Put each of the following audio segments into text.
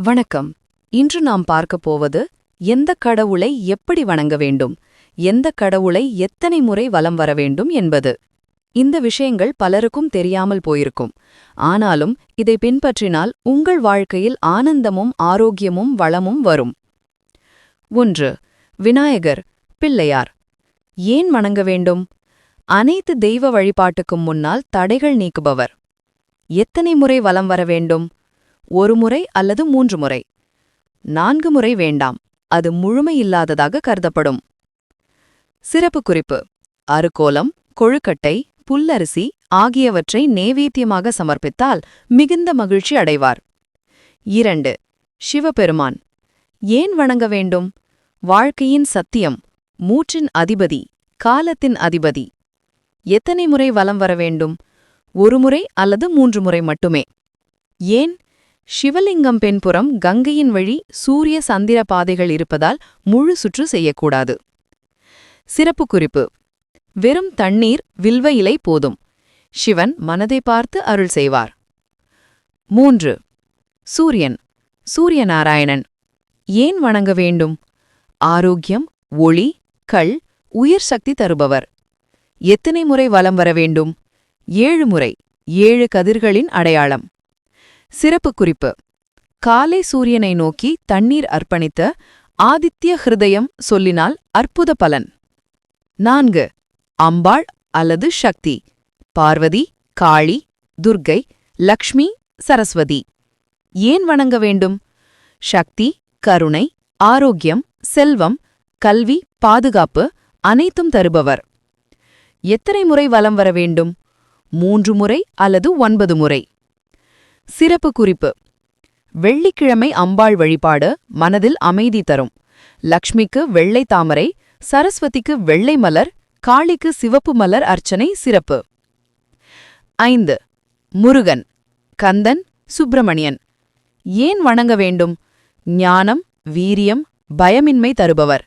வணக்கம். இன்று நாம் பார்க்கப் போவது எந்த கடவுளை எப்படி வணங்க வேண்டும், எந்த கடவுளை எத்தனை முறை வலம் வர வேண்டும் என்பது. இந்த விஷயங்கள் பலருக்கும் தெரியாமல் போயிருக்கும். ஆனாலும் இதை பின்பற்றினால் உங்கள் வாழ்க்கையில் ஆனந்தமும் ஆரோக்கியமும் வளமும் வரும். 1. விநாயகர், பிள்ளையார். ஏன் வணங்க வேண்டும்? அனைத்து தெய்வ வழிபாட்டுக்கும் முன்னால் தடைகள் நீக்குபவர். எத்தனை முறை வலம் வர வேண்டும்? 1 முறை அல்லது 3 முறை. 4 முறை வேண்டாம், அது முழுமையில்லாததாக கருதப்படும். சிறப்பு குறிப்பு: அறுகோலம், கொழுக்கட்டை, புல்லரிசி ஆகியவற்றை நேவேத்தியமாக சமர்ப்பித்தால் மிகுந்த மகிழ்ச்சி அடைவார். 2. சிவபெருமான். ஏன் வணங்க வேண்டும்? வாழ்க்கையின் சத்தியம், மூச்சின் அதிபதி, காலத்தின் அதிபதி. எத்தனை முறை வலம் வர வேண்டும்? 1 முறை அல்லது 3 முறை மட்டுமே. ஏன்? சிவலிங்கம் பின்புறம் கங்கையின் வழி சூரிய சந்திர பாதைகள் இருப்பதால் முழு சுற்று செய்யக்கூடாது. சிறப்பு குறிப்பு: வெறும் தண்ணீர், வில்வ இலை போதும். சிவன் மனதை பார்த்து அருள் செய்வார். 3. சூரியன், சூரியநாராயணன். ஏன் வணங்க வேண்டும்? ஆரோக்கியம், ஒளி, கள், உயிர் சக்தி தருபவர். எத்தனை முறை வலம் வர வேண்டும்? 7 முறை, 7 கதிர்களின் அடையாளம். சிறப்பு குறிப்பு: காலை சூரியனை நோக்கி தண்ணீர் அர்ப்பணித்த ஆதித்ய ஹிருதயம் சொல்லினால் அற்புத பலன். 4. அம்பாள் அல்லது சக்தி. பார்வதி, காளி, துர்க்கை, லக்ஷ்மி, சரஸ்வதி. ஏன் வணங்க வேண்டும்? சக்தி, கருணை, ஆரோக்கியம், செல்வம், கல்வி, பாதுகாப்பு அனைத்தும் தருபவர். எத்தனை முறை வலம் வர வேண்டும்? 3 முறை அல்லது 9 முறை. சிறப்பு குறிப்பு: வெள்ளிக்கிழமை அம்பாள் வழிபாடு மனதில் அமைதி தரும். லக்ஷ்மிக்கு வெள்ளை தாமரை, சரஸ்வதிக்கு வெள்ளை மலர், காளிக்கு சிவப்பு மலர் அர்ச்சனை சிறப்பு. 5. முருகன், கந்தன், சுப்பிரமணியன். ஏன் வணங்க வேண்டும்? ஞானம், வீரியம், பயமின்மை தருபவர்.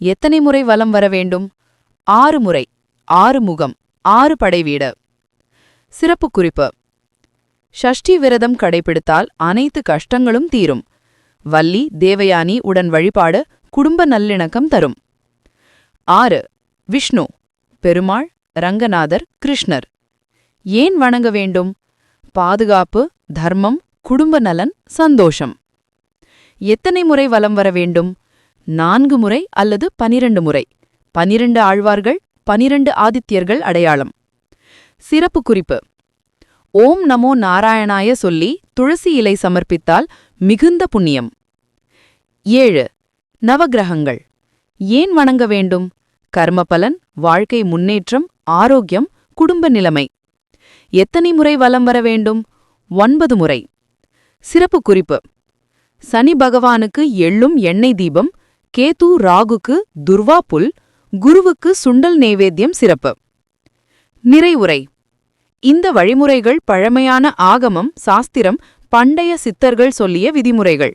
எத்தனை முறை வலம் வர வேண்டும்? 6 முறை, 6 முகம், 6 படைவீடு. சிறப்பு குறிப்பு: ஷஷ்டி விரதம் கடைபிடித்தால் அனைத்து கஷ்டங்களும் தீரும். வள்ளி, தேவயானி உடன் வழிபாடு குடும்ப நல்லிணக்கம் தரும். 6. விஷ்ணு, பெருமாள், ரங்கநாதர், கிருஷ்ணர். ஏன் வணங்க வேண்டும்? பாதுகாப்பு, தர்மம், குடும்ப நலன், சந்தோஷம். எத்தனை முறை வலம் வர வேண்டும்? 4 முறை அல்லது 12 முறை. 12 ஆழ்வார்கள், 12 ஆதித்யர்கள் அடையாளம். சிறப்பு குறிப்பு: ஓம் நமோ நாராயணாய சொல்லி துளசி இலை சமர்ப்பித்தால் மிகுந்த புண்ணியம். 7. நவக்கிரகங்கள். ஏன் வணங்க வேண்டும்? கர்மபலன், வாழ்க்கை முன்னேற்றம், ஆரோக்கியம், குடும்ப நிலைமை. எத்தனை முறை வலம் வர வேண்டும்? 9 முறை. சிறப்பு குறிப்பு: சனி பகவானுக்கு எள்ளும் எண்ணெய் தீபம், கேது ராகுக்கு துர்வா புல், குருவுக்கு சுண்டல் நைவேத்தியம் சிறப்பு. நிறைவுரை: இந்த வழிமுறைகள் பழமையான ஆகமம், சாஸ்திரம், பண்டைய சித்தர்கள் சொல்லிய விதிமுறைகள்.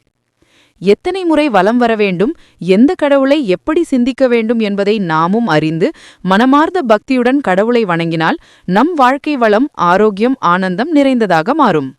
எத்தனை முறை வலம் வர வேண்டும், எந்த கடவுளை எப்படி சிந்திக்க வேண்டும் என்பதை நாமும் அறிந்து மனமார்ந்த பக்தியுடன் கடவுளை வணங்கினால் நம் வாழ்க்கை வளம், ஆரோக்கியம், ஆனந்தம் நிறைந்ததாக மாறும்.